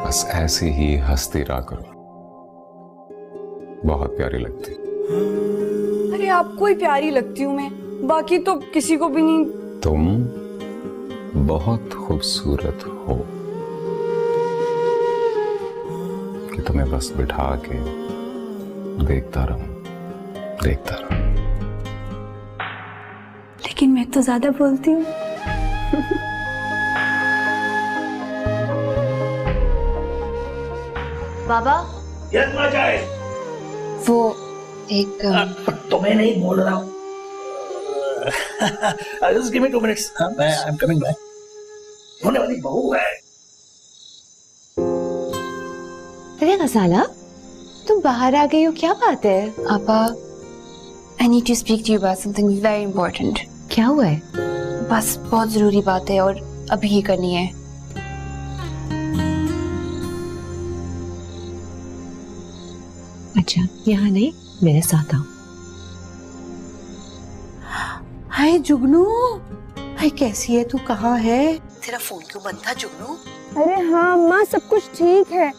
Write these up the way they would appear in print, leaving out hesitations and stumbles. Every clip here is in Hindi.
बस ऐसी ही हंसती रहा करो, बहुत प्यारी लगती। अरे आपको ही प्यारी लगती हूँ मैं, बाकी तो किसी को भी नहीं। तुम बहुत खूबसूरत हो कि तुम्हें बस बिठा के देखता रहूं, देखता रहूं। लेकिन मैं तो ज्यादा बोलती हूँ। बाबा कितना चाहे? वो एक तो मैं नहीं बोल रहा हूँ। Just give me 2 minutes. I'm coming back. होने वाली बहू है। अरे गजाला, तुम बाहर आ गई हो, क्या बात है? पापा, I need to speak to you about something very important. क्या हुआ है? बस बहुत जरूरी बात है और अभी ही करनी है। अच्छा, यहाँ नहीं, मेरे साथ आओ। हाय जुगनू, हाय कैसी है तू? कहाँ है? तेरा फोन क्यों बंद था जुगनू? अरे हाँ अम्मा, सब कुछ ठीक है।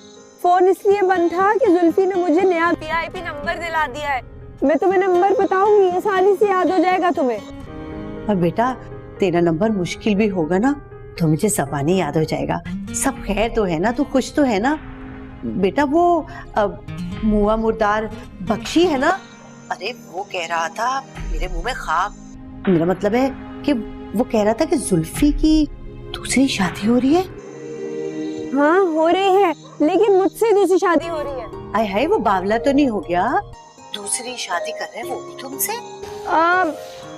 फोन इसलिए बंद था कि जुल्फी ने मुझे नया VIP नंबर दिला दिया है। मैं तुम्हें नंबर बताऊंगी, आसानी से याद हो जाएगा तुम्हें। और बेटा, तेरा नंबर मुश्किल भी होगा ना तो मुझे ज़बानी याद हो जाएगा। सब खैर तो है ना? तू खुश तो है ना बेटा? वो मुआ मुर्दार बख्शी है ना? अरे वो कह रहा था मेरे मुंह में खाक, मेरा मतलब है कि वो कह रहा था कि जुल्फी की दूसरी शादी हो रही है। हाँ हो रही है, लेकिन मुझसे दूसरी शादी हो रही है। आय हाय, वो बावला तो नहीं हो गया? दूसरी शादी कर रहे हैं वो भी तुमसे?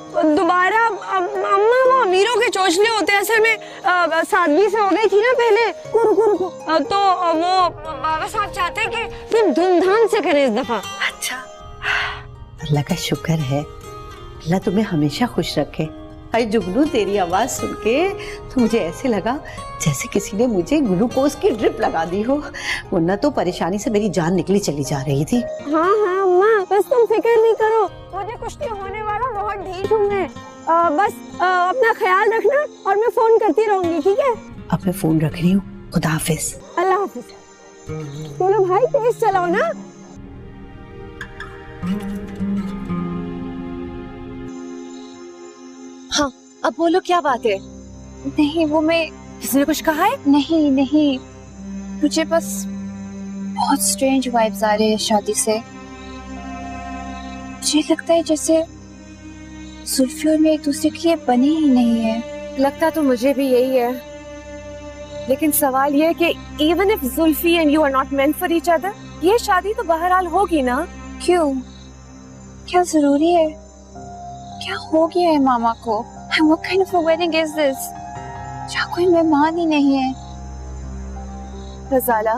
दोबारा अम्मा, वो अमीरों के चोचले होते हैं। असल में सादगी से हो गई थी ना पहले। रुको तो वो बाबा साहब चाहते हैं कि फिर धूमधाम से करें इस दफा। अच्छा, अल्लाह का शुक्र है, अल्लाह तुम्हें हमेशा खुश रखे। अरे जुगनू, तेरी आवाज सुन के तो मुझे ऐसे लगा जैसे किसी ने मुझे ग्लूकोज की ड्रिप लगा दी हो, वरना तो परेशानी से मेरी जान निकली चली जा रही थी। हाँ अम्मा, बस तुम फिक्र नहीं करो, मुझे कुछ नहीं होने वाला, बहुत ढीठ हूँ मैं। बस अपना ख्याल रखना और मैं फोन करती रहूंगी, ठीक है? अब मैं फोन रख रही हूँ, खुदा हाफिज। अल्लाह हाफिज। बोलो भाई, तेज चलाओ ना। हाँ, अब बोलो क्या बात है? नहीं, वो मैं, किसी ने कुछ कहा है? नहीं, मुझे बस बहुत स्ट्रेंज वाइब्स आ रहे हैं शादी से। मुझे लगता है जैसे जुल्फी और मैं एक दूसरे के लिए बने ही नहीं है। लगता तो मुझे भी यही है, लेकिन सवाल ये है कि even if Zulfi and you are not meant for each other, ये शादी तो बहरहाल होगी ना? क्यों? क्या जरूरी है? क्या हो गया है मामा को? What kind of a wedding is this? जहाँ कोई मेहमान ही नहीं है। गजाला,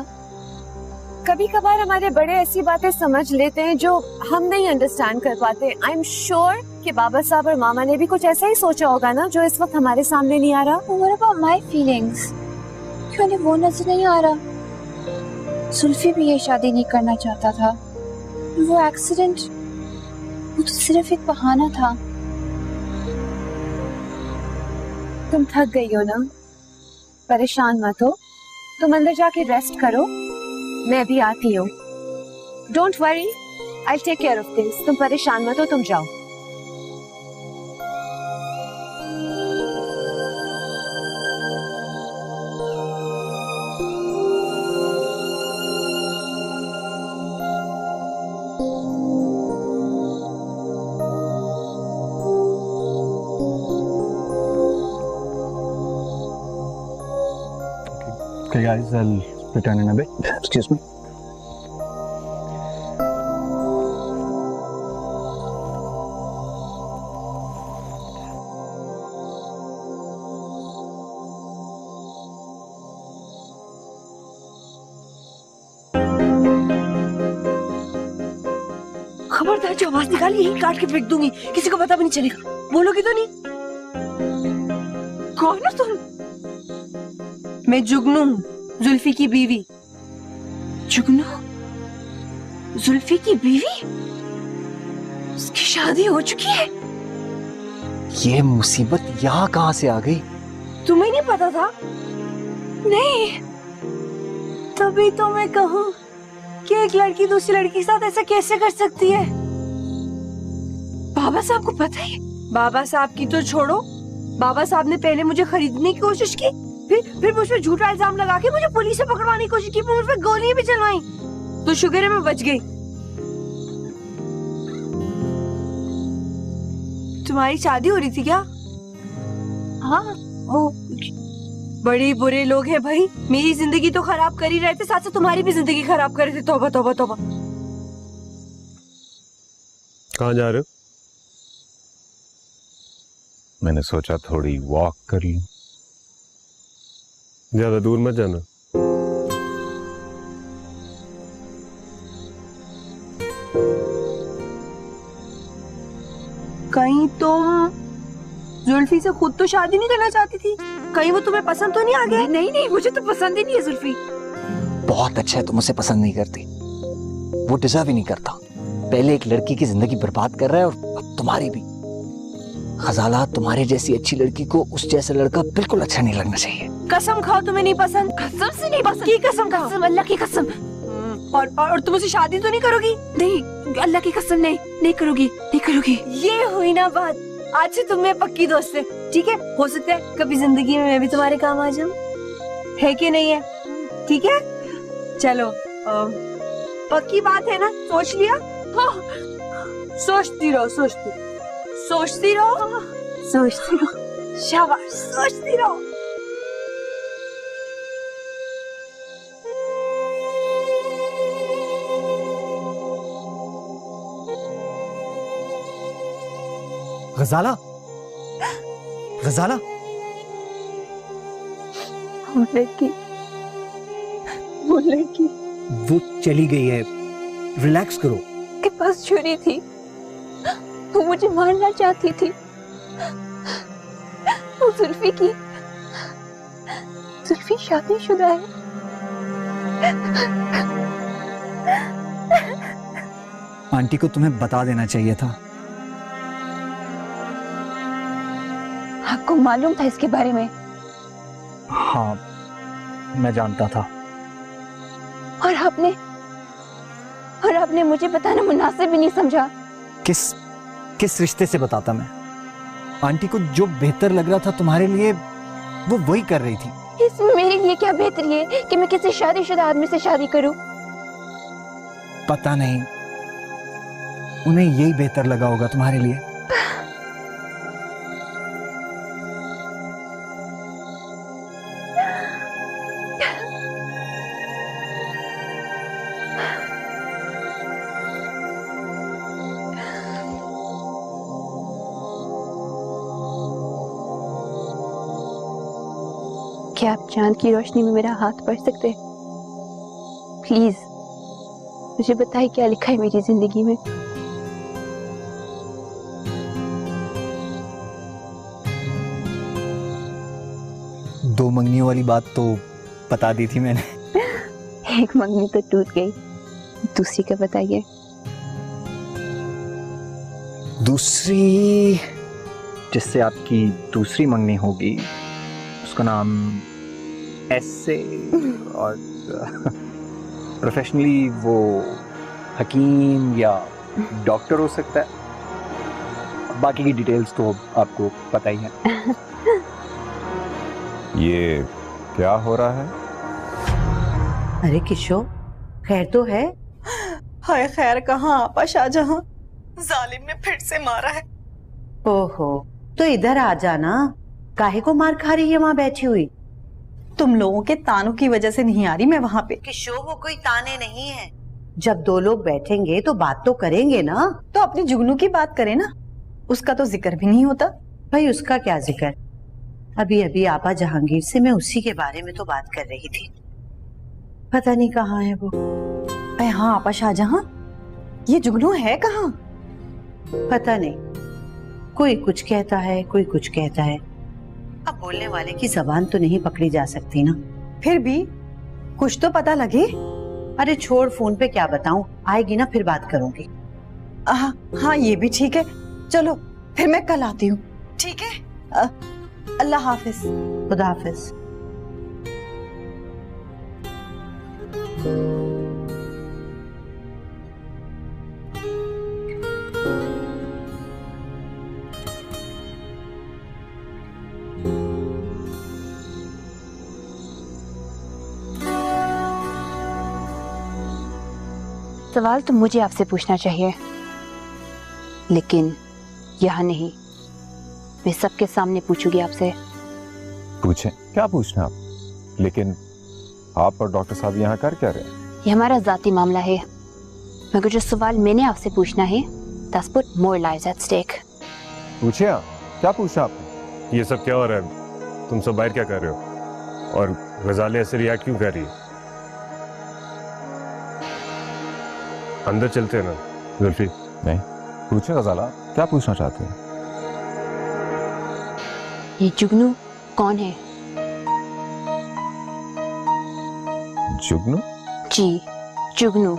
कभी कभार हमारे बड़े ऐसी बातें समझ लेते हैं जो हम नहीं अंडरस्टैंड कर पाते। आई एम श्योर कि बाबा साहब और मामा ने भी कुछ ऐसा ही सोचा होगा ना, जो इस वक्त हमारे सामने नहीं आ रहा। What about my feelings? क्यों उन्हें वो नजर नहीं आ रहा? जुल्फी भी ये शादी नहीं करना चाहता था। वो एक्सीडेंट, वो तो सिर्फ एक बहाना था। तुम थक गई हो ना? परेशान मत हो, तुम अंदर जाके रेस्ट करो, मैं भी आती हूँ। Don't worry, I take care of things. तुम परेशान मत हो, तुम जाओ। Okay guys, I'll return in a bit. Excuse me. खबरदार, जो आवाज निकाली यही काट के फेंक दूंगी, किसी को पता भी नहीं चलेगा। बोलोगी तो नहीं? कौन हो तुम? मैं जुगनू, जुल्फी की बीवी। जुगनू? जुल्फी की बीवी? उसकी शादी हो चुकी है? ये मुसीबत यहाँ कहाँ से आ गई? तुम्हें नहीं पता था? नहीं, तभी तो मैं कहूँ कि एक लड़की दूसरी लड़की के साथ ऐसा कैसे कर सकती है। बाबा साहब को पता है। बाबा साहब की तो छोड़ो, बाबा साहब ने पहले मुझे खरीदने की कोशिश की, फिर मुझ पे झूठा इल्जाम लगा के मुझे पुलिस से पकड़वाने की कोशिश की, मुझ पे गोलियां भी चलवाई। तो शुक्र है मैं बच गई। तुम्हारी शादी हो रही थी क्या? हाँ, वो बड़े बुरे लोग हैं भाई। मेरी जिंदगी तो खराब कर ही रहे थे, साथ साथ तुम्हारी भी जिंदगी खराब कर रहे थे। तौबा तौबा तौबा। कहाँ जा रहे हो? मैंने सोचा थोड़ी वॉक कर लूं। ज्यादा दूर मत जाना। कहीं तुम जुल्फी से खुद तो शादी नहीं करना चाहती थी? कहीं वो तुम्हें पसंद तो नहीं आ गया? नहीं नहीं, मुझे तो पसंद ही नहीं है जुल्फी। बहुत अच्छा है, तुम उसे पसंद नहीं करती। वो डिजर्व ही नहीं करता। पहले एक लड़की की जिंदगी बर्बाद कर रहा है और अब तुम्हारी भी। खजाला, तुम्हारे जैसी अच्छी लड़की को उस जैसा लड़का बिल्कुल अच्छा नहीं लगना चाहिए। कसम खाओ तुम्हें नहीं पसंद। कसम से नहीं पसंद। की कसम खाओ? कसम, अल्लाह की कसम। और तुम उसे शादी तो नहीं करोगी? नहीं, अल्लाह की कसम नहीं करोगी, नहीं करोगी। ये हुई ना बात। आज से तुम मेरे पक्की दोस्त है, ठीक है? हो सकता है कभी जिंदगी में मैं भी तुम्हारे काम आ जाऊं, है कि नहीं है? ठीक है, चलो पक्की बात है ना? सोच लिया? हाँ। सोचती रहो, सोचती रहो, शाबाश, सोचती रहो। गजाला, गजाला, वो लड़की वो चली गई है, रिलैक्स करो। के पास छुरी थी, वो मुझे मारना चाहती थी। वो जुल्फी शादीशुदा है। आंटी को तुम्हें बता देना चाहिए था। आपको मालूम था इसके बारे में? हाँ, मैं जानता था। और आपने मुझे बताना मुनासिब भी नहीं समझा। किस रिश्ते से बताता मैं? आंटी को जो बेहतर लग रहा था तुम्हारे लिए वो वही कर रही थी। इसमें मेरे लिए क्या बेहतरी है कि मैं किसी शादीशुदा आदमी से शादी करूं? पता नहीं, उन्हें यही बेहतर लगा होगा तुम्हारे लिए। क्या आप चांद की रोशनी में मेरा हाथ पढ़ सकते? प्लीज मुझे बताइए क्या लिखा है मेरी जिंदगी में। दो मंगनियों वाली बात तो बता दी थी मैंने। एक मंगनी तो टूट गई, दूसरी का बताइए। दूसरी, जिससे आपकी दूसरी मंगनी होगी उसका नाम एस से, और प्रोफेशनली वो हकीम या डॉक्टर हो सकता है। बाकी की डिटेल्स तो आपको पता ही है। ये क्या हो रहा है? अरे किशोर, खैर तो है? हाय खैर कहाँ आपा शाहजहां, जालिम ने फिर से मारा है। ओहो, तो इधर आ जाना। काहे को मार खा रही है वहाँ बैठी हुई? तुम लोगों के तानों की वजह से नहीं आ रही मैं वहाँ पे। किशोर, वो कोई ताने नहीं है। जब दो लोग बैठेंगे तो बात तो करेंगे ना। तो अपनी जुगनू की बात करें ना, उसका तो जिक्र भी नहीं होता। भाई उसका क्या जिक्र, अभी अभी आपा जहांगीर से मैं उसी के बारे में तो बात कर रही थी। पता नहीं कहाँ है वो। हाँ आपा शाहजहां, ये जुगनू है कहाँ? पता नहीं, कोई कुछ कहता है, कोई कुछ कहता है। अब बोलने वाले की जबान तो नहीं पकड़ी जा सकती ना। फिर भी कुछ तो पता लगे। अरे छोड़, फोन पे क्या बताऊं, आएगी ना फिर बात करूंगी। हाँ ये भी ठीक है, चलो फिर मैं कल आती हूँ। ठीक है, अल्लाह हाफिज। खुदा हाफिज। सवाल तो मुझे आपसे पूछना चाहिए, लेकिन यहाँ नहीं। मैं सबके सामने पूछूंगी आपसे। पूछें, क्या पूछना आप? लेकिन आप और डॉक्टर साहब यहाँ कर क्या रहे हैं? ये हमारा जाती मामला है, मगर जो सवाल मैंने आपसे पूछना है, that's put more lives at stake। पूछे आप, क्या पूछा आपने? ये सब क्या हो रहा है? तुम सब बाहर क्या कर रहे हो? और गजाले ऐसे रिएक्ट क्यों कर रही है? अंदर चलते हैं ना जुल्फी। नहीं, पूछे गजाला, क्या पूछना चाहते हैं? ये जुगनू कौन है? जुगनू? जी, जुगनू।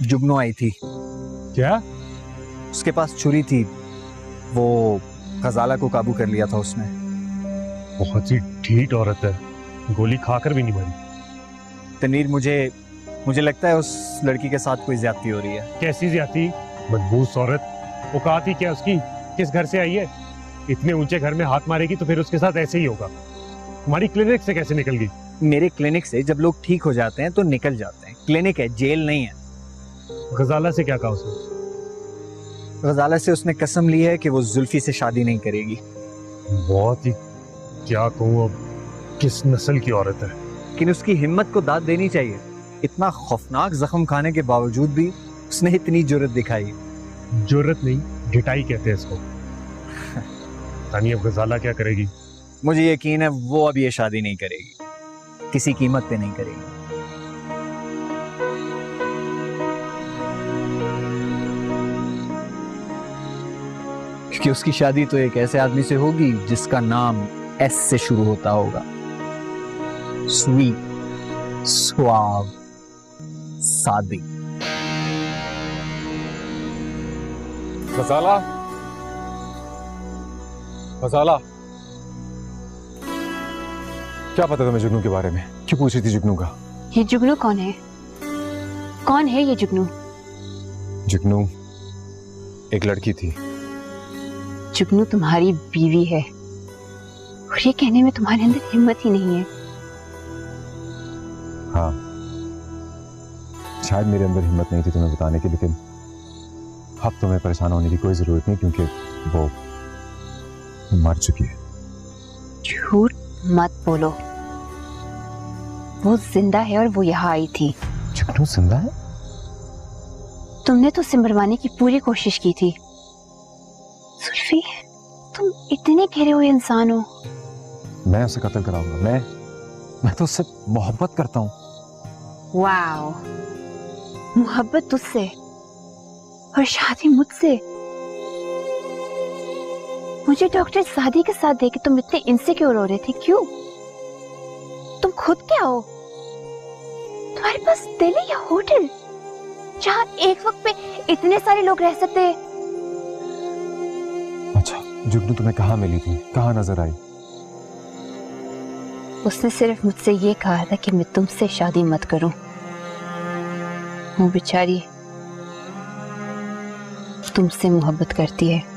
जुगनू आई थी। क्या? उसके पास छुरी थी, वो गजाला को काबू कर लिया था उसने। बहुत ही ढीठ औरत है, गोली खाकर भी नहीं मरी। तनवीर, मुझे लगता है उस लड़की के साथ कोई ज्यादती हो रही है। कैसी ज्यादती? मनबूस औरत। औकात ही क्या उसकी? किस घर से आई है? इतने ऊंचे घर में हाथ मारेगी तो फिर उसके साथ ऐसे ही होगा। तुम्हारी क्लिनिक से कैसे निकल गई? मेरे क्लिनिक से जब लोग ठीक हो जाते हैं तो निकल जाते हैं। क्लिनिक है, जेल नहीं है। गजाला से क्या कहा उसने? गजाला से उसने कसम ली है कि वो जुल्फी से शादी नहीं करेगी। बहुत ही, क्या कहूँ अब, किस नस्ल की औरत है। लेकिन उसकी हिम्मत को दाद देनी चाहिए। इतना खौफनाक जख्म खाने के बावजूद भी उसने इतनी जुर्रत दिखाई। जुर्रत नहीं, ढिठाई कहते हैं इसको। तानी अब गजाला क्या करेगी? मुझे यकीन है वो अब ये शादी नहीं करेगी, किसी कीमत पे नहीं करेगी। क्योंकि उसकी शादी तो एक ऐसे आदमी से होगी जिसका नाम एस से शुरू होता होगा। स्वीट, सुआव, सादी। गजाला, गजाला, क्या पता तुम्हें जुगनू के बारे में? क्यों पूछ रही थी जुगनू का? ये जुगनू कौन है? कौन है ये जुगनू? जुगनू एक लड़की थी। जुगनू तुम्हारी बीवी है, और ये कहने में तुम्हारे अंदर हिम्मत ही नहीं है। हाँ, शायद मेरे अंदर हिम्मत नहीं थी तुम्हें बताने की, लेकिन अब तुम्हें परेशान होने की कोई जरूरत नहीं, क्योंकि वो मर चुकी है। झूठ मत बोलो, वो जिंदा है और वो यहाँ आई थी। जुगनू जिंदा है? तुमने तो उसे मरवाने की पूरी कोशिश की थी। सुल्फी, तुम इतने गिरे हुए इंसान हो। मैं उसे कत्ल कराऊंगा। मैं तो उससे मोहब्बत करता हूँ। वाओ, मोहब्बत तुझसे और शादी मुझसे? मुझे डॉक्टर सादी के साथ देख के तुम इतने इनसिक्योर हो रहे थे, क्यों? तुम खुद क्या हो? तुम्हारे पास दिल है या होटल जहाँ एक वक्त पे इतने सारे लोग रह सकते हैं? अच्छा, जुगनू तुम्हें कहाँ मिली थी, कहाँ नजर आई? उसने सिर्फ मुझसे ये कहा था कि मैं तुमसे शादी मत करूं। वो बेचारी तुमसे मोहब्बत करती है।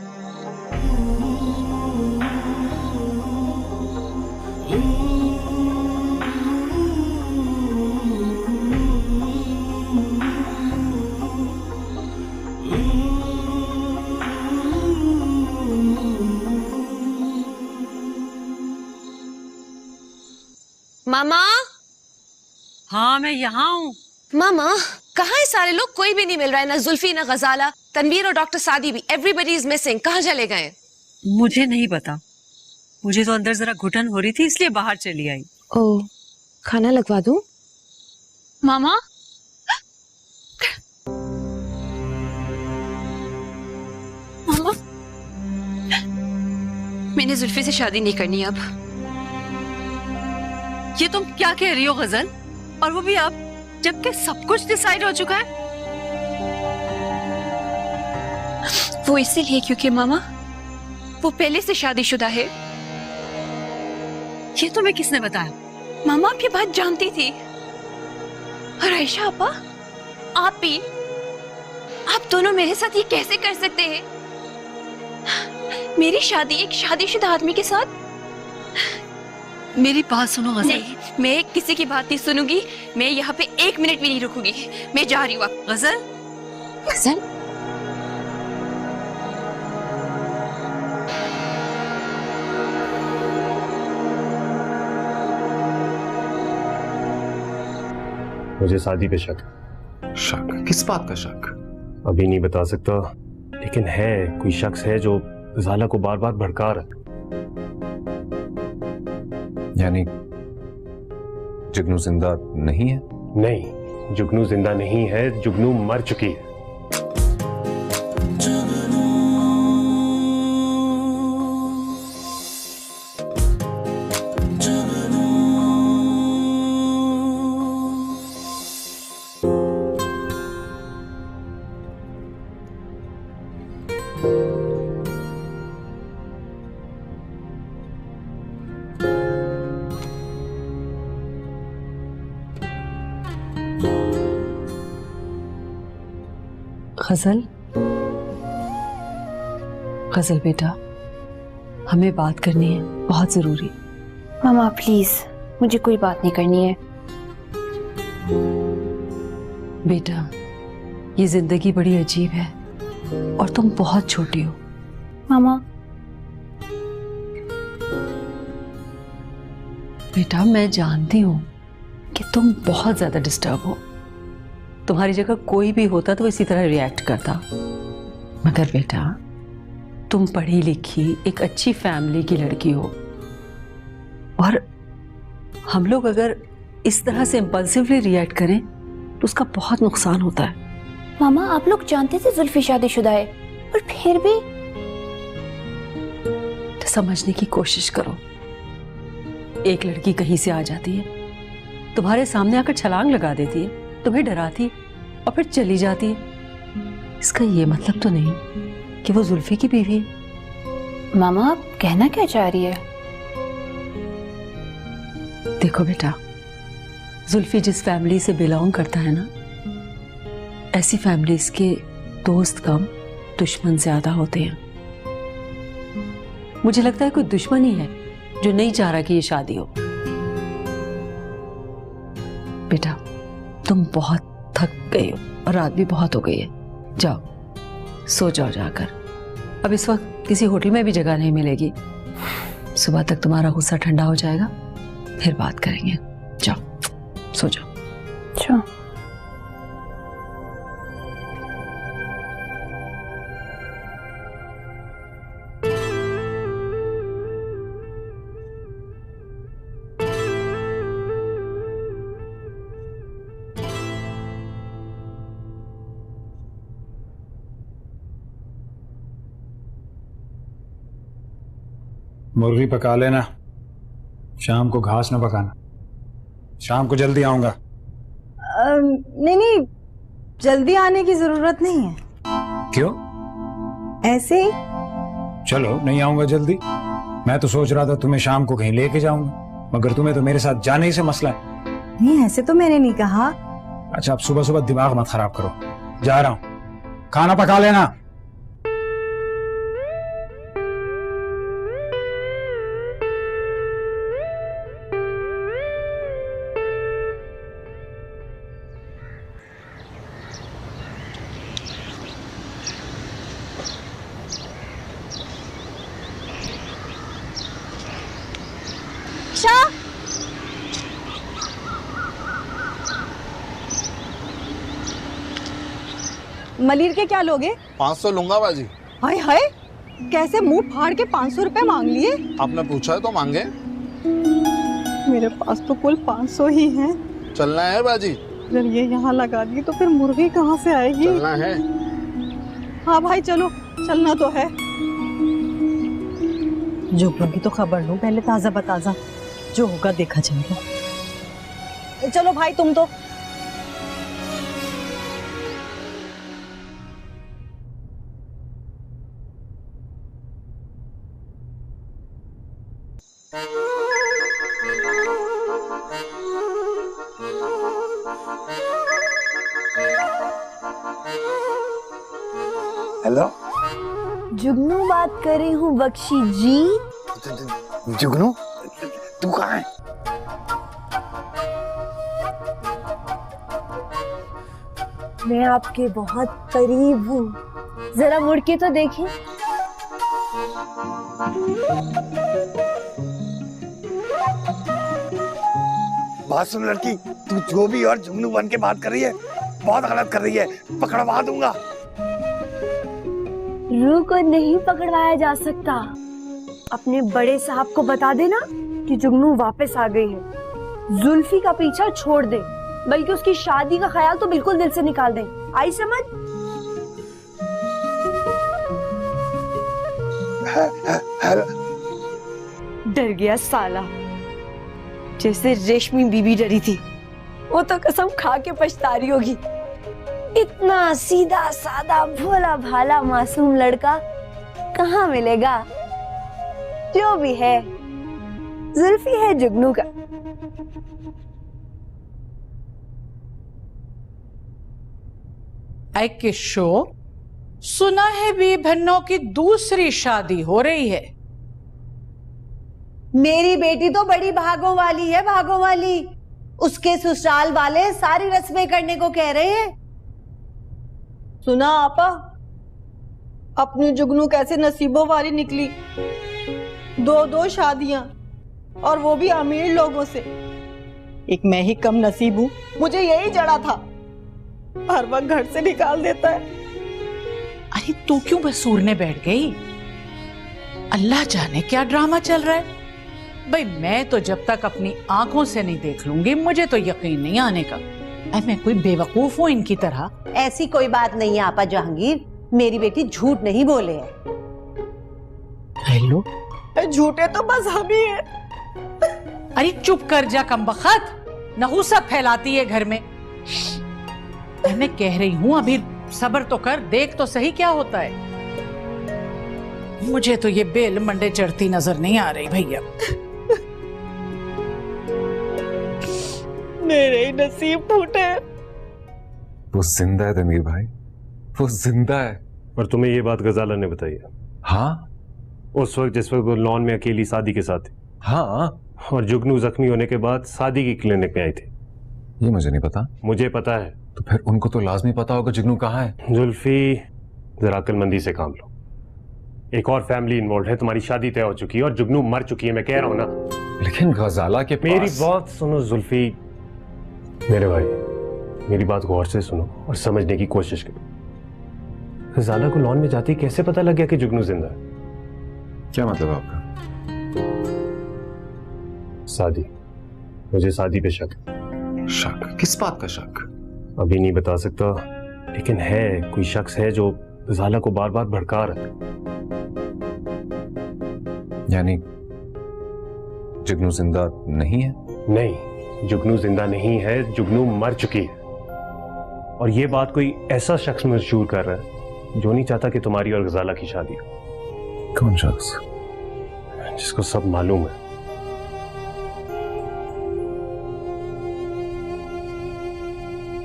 मामा। हाँ, मैं यहाँ हूँ। मामा, कहाँ है सारे लोग? कोई भी नहीं मिल रहा है, ना जुल्फी, ना गजाला, तनवीर और डॉक्टर सादी भी। Everybody is missing. कहाँ चले गए? मुझे नहीं पता, मुझे तो अंदर जरा घुटन हो रही थी इसलिए बाहर चली आई। ओ, खाना लगवा दूं? मामा, मामा, मैंने जुल्फी से शादी नहीं करनी अब। ये तुम क्या कह रही हो गजल? और वो भी अब, जबकि सब कुछ डिसाइड हो चुका है। वो इसीलिए क्योंकि मामा वो पहले से शादीशुदा है। ये तुम्हें किसने बताया? मामा आप ये बात जानती थी। और आयशा आपा, आप भी, आप दोनों मेरे साथ ये कैसे कर सकते हैं? मेरी शादी एक शादीशुदा आदमी के साथ? मेरी बात सुनो गजल। नहीं, मैं किसी की बात नहीं सुनूंगी। मैं यहाँ पे 1 मिनट भी नहीं रुकूंगी। मैं जा रही हूँ। गजल, गजल, मुझे शादी पे शक। शक? किस बात का शक? अभी नहीं बता सकता, लेकिन है, कोई शख्स है जो ज़ाला को बार बार भड़का रहा है। यानी जुगनू जिंदा नहीं है? नहीं, जुगनू जिंदा नहीं है, जुगनू मर चुकी है। गजल, गजल बेटा, हमें बात करनी है, बहुत जरूरी। मामा प्लीज, मुझे कोई बात नहीं करनी है। बेटा, ये जिंदगी बड़ी अजीब है और तुम बहुत छोटी हो। मामा, बेटा मैं जानती हूँ कि तुम बहुत ज्यादा डिस्टर्ब हो। तुम्हारी जगह कोई भी होता तो इसी तरह रिएक्ट करता, मगर बेटा तुम पढ़ी लिखी एक अच्छी फैमिली की लड़की हो, और हम लोग अगर इस तरह से इम्पल्सिवली रिएक्ट करें तो उसका बहुत नुकसान होता है। मामा आप लोग जानते थे जुल्फी शादीशुदा है, और फिर भी तो समझने की कोशिश करो। एक लड़की कहीं से आ जाती है, तुम्हारे सामने आकर छलांग लगा देती है, तुम्हें डराती और फिर चली जाती है। इसका ये मतलब तो नहीं कि वो जुल्फी की बीवी है। मामा आप कहना क्या चाह रही है? देखो बेटा, जुल्फी जिस फैमिली से बिलोंग करता है ना, ऐसी फैमिलीज के दोस्त कम, दुश्मन ज्यादा होते हैं। मुझे लगता है कोई दुश्मन ही है जो नहीं चाह रहा कि ये शादी हो। बेटा तुम बहुत थक गए हो और रात भी बहुत हो गई है, जाओ सो जाओ जाकर। अब इस वक्त किसी होटल में भी जगह नहीं मिलेगी, सुबह तक तुम्हारा गुस्सा ठंडा हो जाएगा, फिर बात करेंगे। जाओ सो जाओ। अच्छा। मुर्गी पका लेना, शाम को घास न पकाना। शाम को जल्दी आऊंगा। नहीं नहीं, जल्दी आने की जरूरत नहीं है। क्यों? ऐसे ही। चलो नहीं आऊंगा जल्दी। मैं तो सोच रहा था तुम्हें शाम को कहीं लेके जाऊंगा, मगर तुम्हें तो मेरे साथ जाने ही से मसला है। नहीं ऐसे तो मैंने नहीं कहा। अच्छा अब सुबह सुबह दिमाग मत खराब करो, जा रहा हूं, खाना पका लेना। मलिर के क्या लोगे? 500 लूंगा बाजी। हाय हाय, कैसे मुंह फाड़ के 500 रुपए मांग लिए? आपने पूछा है तो मांगे। मेरे पास तो कुल 500 ही हैं। चलना है बाजी? अगर ये यहाँ लगा दी तो फिर मुर्गी कहाँ से आएगी? चलना है? हाँ भाई चलो, चलना तो है। जुगनू की तो खबर लूं पहले ताजा बताजा, जो होगा देखा जाएगा। चलो भाई तुम तो। हेलो जुगनू बात कर रही हूँ बख्शी जी। जुगनू, तू कहाँ है? मैं आपके बहुत करीब हूँ, जरा मुड़ के तो देखें। बात सुन लड़की, तू जो भी और जुगनू बन के बात कर रही है बहुत गलत कर रही है, पकड़वा दूंगा। रूह को नहीं पकड़वाया जा सकता। अपने बड़े साहब को बता देना कि जुगनू वापस आ गई है। जुल्फी का पीछा छोड़ दे, बल्कि उसकी शादी का ख्याल तो बिल्कुल दिल से निकाल दे। आई समझ? डर गया साला, जैसे रेशमी बीबी डरी थी। वो तो कसम खा के पछता रही होगी। इतना सीधा सादा भोला भाला मासूम लड़का कहाँ मिलेगा? जो भी है, जुल्फी है जुगनू का। ऐ किशो, सुना है बी भन्नों की दूसरी शादी हो रही है। मेरी बेटी तो बड़ी भागों वाली है, भागों वाली। उसके ससुराल वाले सारी रस्में करने को कह रहे हैं। सुना आपा, अपनी जुगनू कैसे नसीबों वाली निकली। 2 शादियां, और वो भी अमीर लोगों से। एक मैं ही कम नसीब हूं, मुझे यही जड़ा था। हर वक्त घर से निकाल देता है। अरे तू क्यों बसूरने बैठ गई? अल्लाह जाने क्या ड्रामा चल रहा है। भाई मैं तो जब तक अपनी आंखों से नहीं देख लूंगी मुझे तो यकीन नहीं आने का। मैं कोई बेवकूफ हूँ इनकी तरह? ऐसी कोई बात नहीं है आपा जहांगीर, मेरी बेटी झूठ नहीं बोले है। हेलो, झूठे तो बस हम ही हैं। अरे चुप कर जा कमबख्त, नहुसा फैलाती है घर में। मैं कह रही हूँ अभी सब्र तो कर, देख तो सही क्या होता है। मुझे तो ये बेल मंडे चढ़ती नजर नहीं आ रही भैया। मेरे ही नसीब फूटे। वो जिंदा है तमीर भाई, वो जिंदा है। और तुम्हें ये बात गजाला ने बताई है? हाँ, उस वक्त जिस वक्त वो लॉन में अकेली शादी के साथ थी। हाँ, और जुगनू जख्मी होने के बाद शादी की क्लिनिक में आई थी। ये मुझे नहीं पता। मुझे पता है। तो फिर उनको तो लाजमी पता होगा जुगनू कहाँ है। जुल्फी, जरा अक्लमंदी से काम लो। एक और फैमिली इन्वॉल्व है, तुम्हारी शादी तय हो चुकी है और जुगनू मर चुकी है, मैं कह रहा हूं ना। लेकिन गजाला के पास... मेरी बात सुनो जुल्फी, मेरे भाई, मेरी बात गौर से सुनो और समझने की कोशिश करो। गजाला को लॉन में जाते ही कैसे पता लग गया कि जुगनू जिंदा है? क्या मतलब आपका? शादी, मुझे शादी पे शक। शक? किस बात का शक? अभी नहीं बता सकता, लेकिन है, कोई शख्स है जो गजाला को बार बार भड़का रहा है। यानी जुगनू जिंदा नहीं है? नहीं, जुगनू जिंदा नहीं है, जुगनू मर चुकी है। और ये बात कोई ऐसा शख्स मशहूर कर रहा है जो नहीं चाहता कि तुम्हारी और गजाला की शादी हो। कौन शख्स? जिसको सब मालूम है।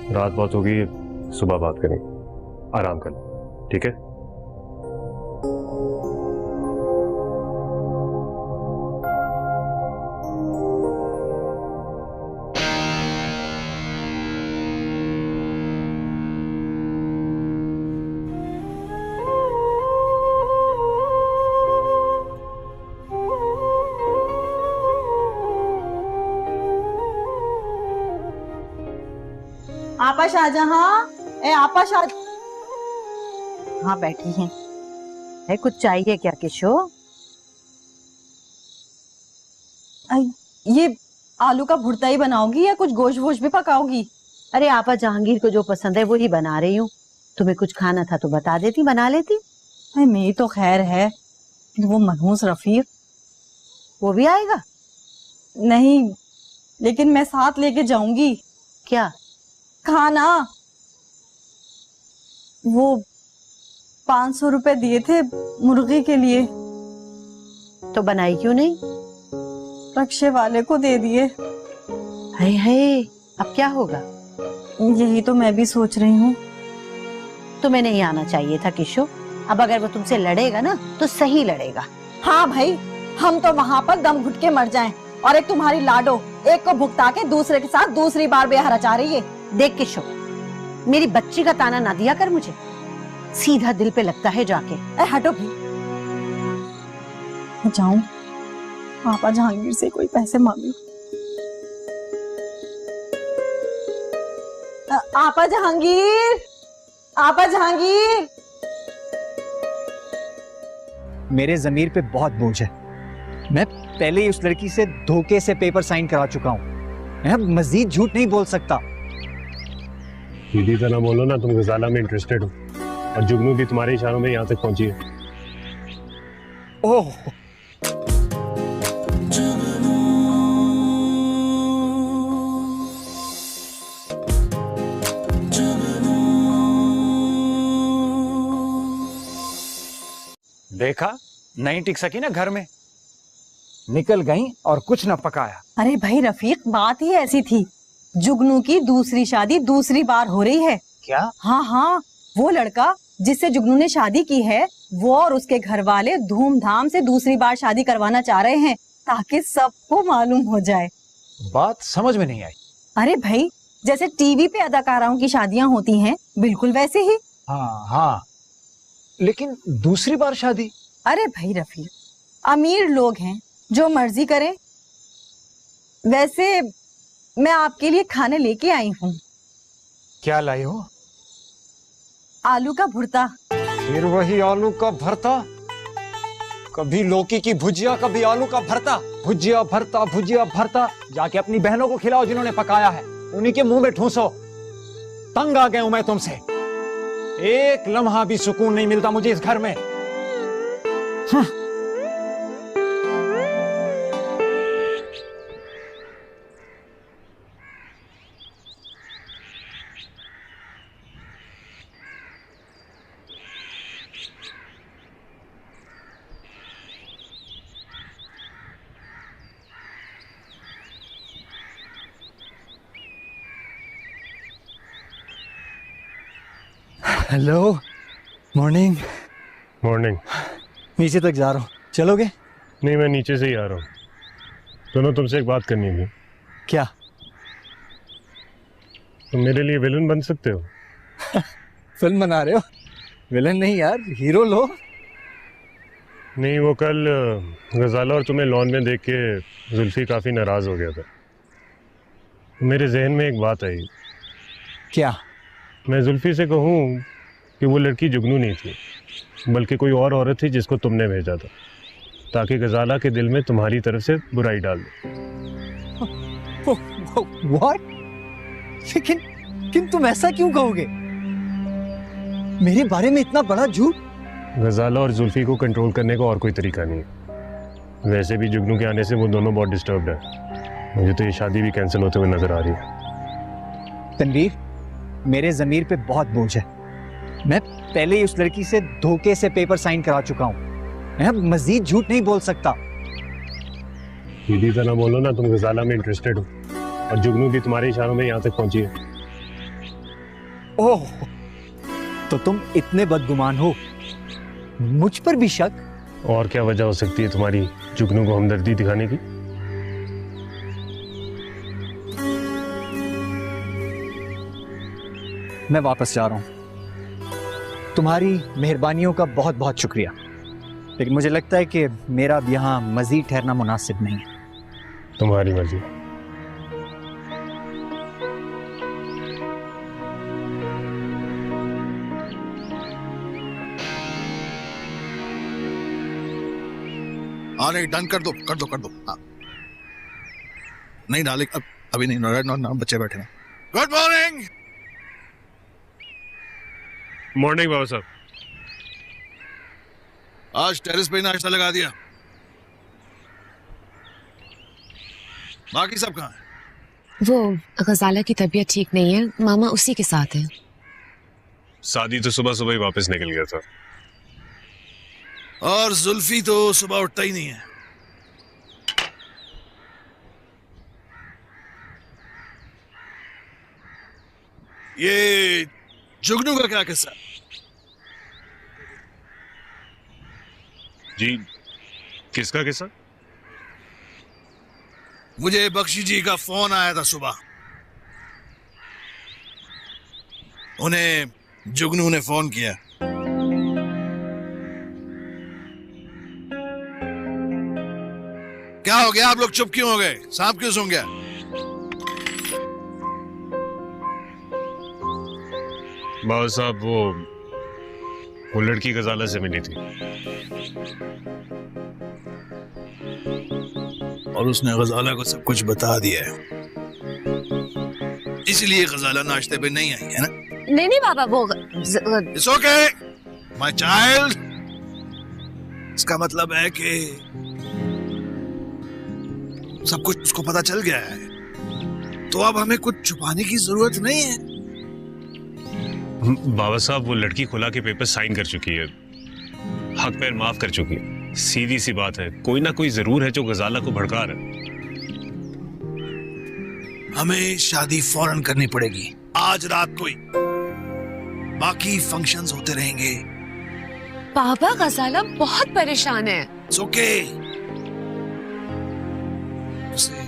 रात बहुत होगी, सुबह बात करेंगे। आराम कर, ठीक है? आपा शाहजहां, ए आपा शाह। हाँ बैठी हैं। है कुछ चाहिए क्या किशो? ये आलू का भुर्ता ही बनाओगी या कुछ गोश्त वोश भी पकाओगी? अरे आपा जहांगीर को जो पसंद है वो ही बना रही हूँ। तुम्हें कुछ खाना था तो बता देती, बना लेती। मेरी तो खैर है, वो मनहूस रफीक वो भी आएगा? नहीं, लेकिन मैं साथ लेके जाऊंगी। क्या? खाना। वो 500 रुपए दिए थे मुर्गी के लिए। तो बनाई क्यों नहीं? रक्षे वाले को दे दिए। हाय हाय, अब क्या होगा? यही तो मैं भी सोच रही हूँ। तुम्हें नहीं आना चाहिए था किशो। अब अगर वो तुमसे लड़ेगा ना तो सही लड़ेगा। हाँ भाई, हम तो वहाँ पर दम घुट के मर जाएं। और एक तुम्हारी लाडो एक को भुगता के दूसरे के साथ दूसरी बार ब्याह रचा रही है। देख किशो, मेरी बच्ची का ताना ना दिया कर मुझे, सीधा दिल पे लगता है जाके। हटो भी। जाऊं पापा जहांगीर से कोई पैसे मांगू। आपा जहांगीर, आपा जहांगीर। मेरे जमीर पे बहुत बोझ है। मैं पहले ही उस लड़की से धोखे से पेपर साइन करा चुका हूँ। मैं मजीद झूठ नहीं बोल सकता। सीधी तरह बोलो ना, तुम गजाला में इंटरेस्टेड हो और जुगनू भी तुम्हारे इशारों में यहाँ तक पहुंची है। ओह, देखा, नहीं टिक सकी ना घर में, निकल गई और कुछ न पकाया। अरे भाई रफीक, बात ही ऐसी थी। जुगनू की दूसरी शादी दूसरी बार हो रही है। क्या? हाँ हाँ, वो लड़का जिससे जुगनू ने शादी की है, वो और उसके घर वाले धूमधाम से दूसरी बार शादी करवाना चाह रहे हैं ताकि सबको मालूम हो जाए। बात समझ में नहीं आई। अरे भाई, जैसे टीवी पे अदाकाराओं की शादियां होती हैं, बिल्कुल वैसे ही। हाँ हाँ, लेकिन दूसरी बार शादी? अरे भाई रफीक, अमीर लोग हैं, जो मर्जी करें। वैसे मैं आपके लिए खाने लेके आई हूँ। क्या लाई हो? आलू का भुर्ता। फिर वही आलू का भरता? कभी लौकी की भुजिया, कभी आलू का भरता। भुजिया भरता, भुजिया भरता। जाके अपनी बहनों को खिलाओ जिन्होंने पकाया है, उन्हीं के मुंह में ठूंसो। तंग आ गया हूं मैं तुमसे। एक लम्हा भी सुकून नहीं मिलता मुझे इस घर में। Hello, morning. मॉर्निंग। नीचे तक जा रहा हूँ, चलोगे? नहीं, मैं नीचे से ही आ रहा हूँ। दोनों तुमसे एक बात करनी थी। क्या? तुम मेरे लिए विलन बन सकते हो। फिल्म बना रहे हो? विलन नहीं यार, हीरो लो। नहीं, वो कल गजाला और तुम्हें लॉन में देख के जुल्फी काफ़ी नाराज़ हो गया था। मेरे जहन में एक बात आई। क्या? मैं जुल्फी से कहूँ कि वो लड़की जुगनू नहीं थी, बल्कि कोई और औरत थी जिसको तुमने भेजा था, ताकि गजाला के दिल में तुम्हारी तरफ से बुराई डाल दे। What? लेकिन तुम ऐसा क्यों कहोगे? मेरे बारे में इतना बड़ा झूठ? गजाला और जुल्फी को कंट्रोल करने का और कोई तरीका नहीं है। वैसे भी जुगनू के आने से वो दोनों बहुत डिस्टर्ब्ड है। मुझे तो ये शादी भी कैंसिल होते हुए नजर आ रही है। तनवीर, मेरे जमीर पे बहुत बोझ है। मैं पहले ही उस लड़की से धोखे से पेपर साइन करा चुका हूँ। मैं अब मजीद झूठ नहीं बोल सकता। सीधी तरह बोलो ना, तुम गजाला में इंटरेस्टेड हो और जुगनू भी तुम्हारे इशारों में यहाँ तक पहुंची है। ओह, तो तुम इतने बदगुमान हो? मुझ पर भी शक? और क्या वजह हो सकती है तुम्हारी जुगनू को हमदर्दी दिखाने की? मैं वापस जा रहा हूं। तुम्हारी मेहरबानियों का बहुत बहुत शुक्रिया, लेकिन मुझे लगता है कि मेरा अब यहाँ मजीद ठहरना मुनासिब नहीं है। तुम्हारी मर्जी। हाँ नहीं, डन कर दो कर दो कर दो। हाँ नहीं डाले, अब अभी नहीं, ना बच्चे बैठे हैं। Good morning. मॉर्निंग बाबा साहब। आज टेरेस पे नाश्ता लगा दिया, बाकी सब कहाँ है? वो गजाला की तबीयत ठीक नहीं है, मामा उसी के साथ है। सादी तो सुबह सुबह ही वापस निकल गया था। और जुल्फी तो सुबह उठता ही नहीं है। ये जुगनू का क्या किस्सा? जी किसका किस्सा? मुझे बख्शी जी का फोन आया था सुबह। उन्हें जुगनू ने फोन किया। क्या हो गया? आप लोग चुप क्यों हो गए? सांप क्यों सूंघ गया? बाबा साहब वो लड़की गजाला से मिली थी और उसने गजाला को सब कुछ बता दिया है, इसलिए गजाला नाश्ते पे नहीं आई है ना? नहीं बाबा, वो It's okay, my child. इसका मतलब है कि सब कुछ उसको पता चल गया है, तो अब हमें कुछ छुपाने की जरूरत नहीं है। बाबा साहब वो लड़की खुला के पेपर साइन कर चुकी है, हक पैर माफ कर चुकी है। सीधी सी बात है, कोई ना कोई जरूर है जो गजाला को भड़का रहा है। हमें शादी फौरन करनी पड़ेगी, आज रात को ही। बाकी फंक्शंस होते रहेंगे। बाबा गजाला बहुत परेशान है। It's okay. उसे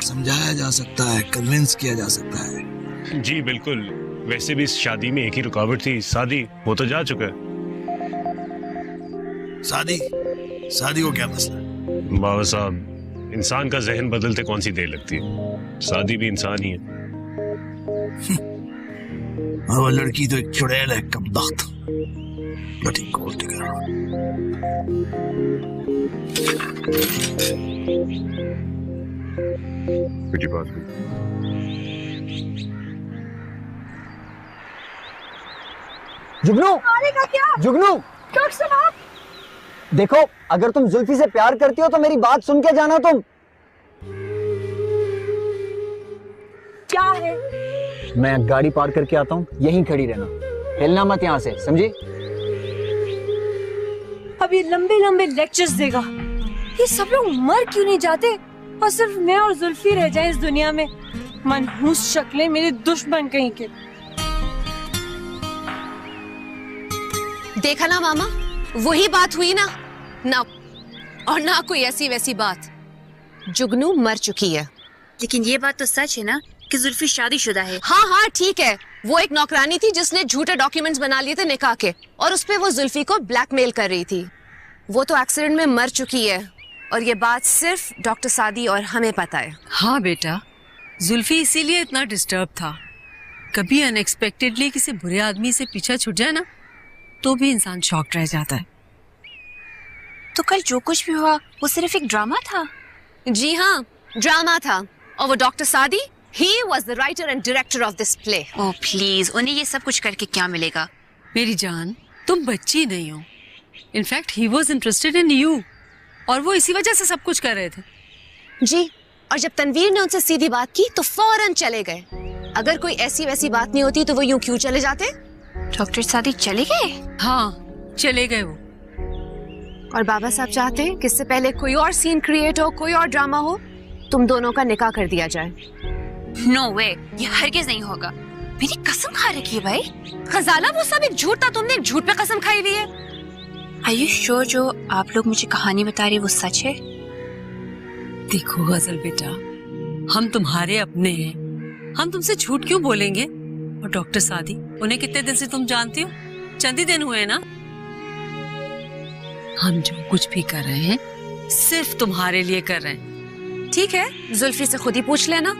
समझाया जा सकता है, कन्विंस किया जा सकता है। जी बिल्कुल। वैसे भी इस शादी में एक ही रुकावट थी, शादी। वो तो जा चुका है। शादी को क्या मसला है? बाबा साहब, इंसान का जहन बदलते कौन सी देर लगती है? शादी भी इंसान ही है। और वो लड़की तो एक चुड़ैल है, कमबख्त। बड़ी गोल टिगर। बेटी बात हुई। जुगनू, जुगनू, देखो, अगर तुम जुल्फी से प्यार करती हो तो मेरी बात सुन के जाना। तुम क्या है? मैं गाड़ी पार करके आता हूँ, यहीं खड़ी रहना, हिलना मत यहाँ से, समझी? अब ये लंबे लंबे लेक्चर्स देगा। ये सब लोग मर क्यों नहीं जाते और सिर्फ मैं और जुल्फी रह जाए इस दुनिया में? मनहूस शक्लें, मेरे दुश्मन कहीं के। देखा ना मामा, वही बात हुई ना। ना और ना कोई ऐसी वैसी बात। जुगनू मर चुकी है। लेकिन ये बात तो सच है ना कि जुल्फी शादीशुदा है। हाँ ठीक है, वो एक नौकरानी थी जिसने झूठे डॉक्यूमेंट्स बना लिए थे निकाह के, और उस पे वो जुल्फी को ब्लैकमेल कर रही थी। वो तो एक्सीडेंट में मर चुकी है, और ये बात सिर्फ डॉक्टर सादी और हमें पता है। हाँ बेटा, जुल्फी इसीलिए इतना डिस्टर्ब था। कभी अनएक्सपेक्टेडली किसी बुरे आदमी से पीछा छूट जाए ना, तो भी इंसान शॉक्ड रह जाता है। तो कल जो कुछ भी हुआ वो सिर्फ एक ड्रामा था। जी हाँ, ड्रामा था। और वो डॉक्टर सादी, he was the writer and director of this play. Oh please, उन्हें ये सब कुछ करके क्या मिलेगा? मेरी जान, तुम बच्ची नहीं हो। In fact he was interested in you, और वो इसी वजह से सब कुछ कर रहे थे। जी, और जब तनवीर ने उनसे सीधी बात की तो फौरन चले गए। अगर कोई ऐसी वैसी बात नहीं होती तो वो यूं क्यों चले जाते? डॉक्टर सादी चले गए? हाँ, चले गए वो। और बाबा साहब चाहते हैं कि इससे पहले कोई और सीन क्रिएट हो, कोई और ड्रामा हो, तुम दोनों का निकाह कर दिया जाए। नो वे, ये हरगिज नहीं होगा। मेरी कसम खा रखी है भाई। खजाला, वो सब एक झूठ था, तुमने एक झूठ पे कसम खाई हुई है। Are you sure जो आप लोग मुझे कहानी बता रहे वो सच है? देखो गजल बेटा, हम तुम्हारे अपने हैं, हम तुमसे झूठ क्यों बोलेंगे? और डॉक्टर सादी, उन्हें कितने दिन से तुम जानती हो? चंद ही दिन हुए ना। हम जो कुछ भी कर रहे हैं सिर्फ तुम्हारे लिए कर रहे हैं। ठीक है, जुल्फी से खुद ही पूछ लेना।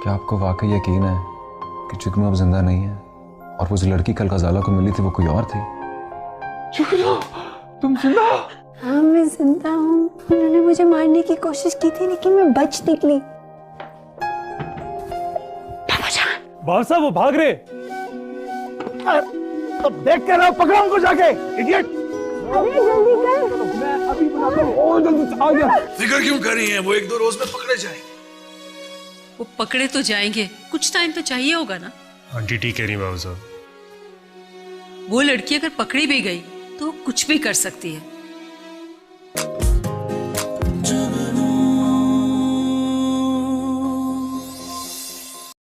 क्या आपको वाकई यकीन है कि जुगनू अब जिंदा नहीं है और वो जो लड़की कल गजाला को मिली थी वो कोई और थी? जुगनू, तुम जिंदा? हाँ मैं जिंदा हूँ। उन्होंने मुझे मारने की कोशिश की थी लेकिन मैं बच निकली। बाबा साहब वो भाग रहे। तो देख के रहो, पकड़ो उनको जाके, इडियट। अरे जल्दी कर। मैं अभी बुलाता हूँ। ओ जल्दी आ गया। फिक्र क्यों कर रही हैं? वो 1-2 रोज में पकड़े जाएंगे। वो पकड़े तो जाएंगे, कुछ टाइम तो चाहिए होगा ना। आंटी ठीक कह रही बाबा साहब। वो लड़की अगर पकड़ी भी गई तो कुछ भी कर सकती है।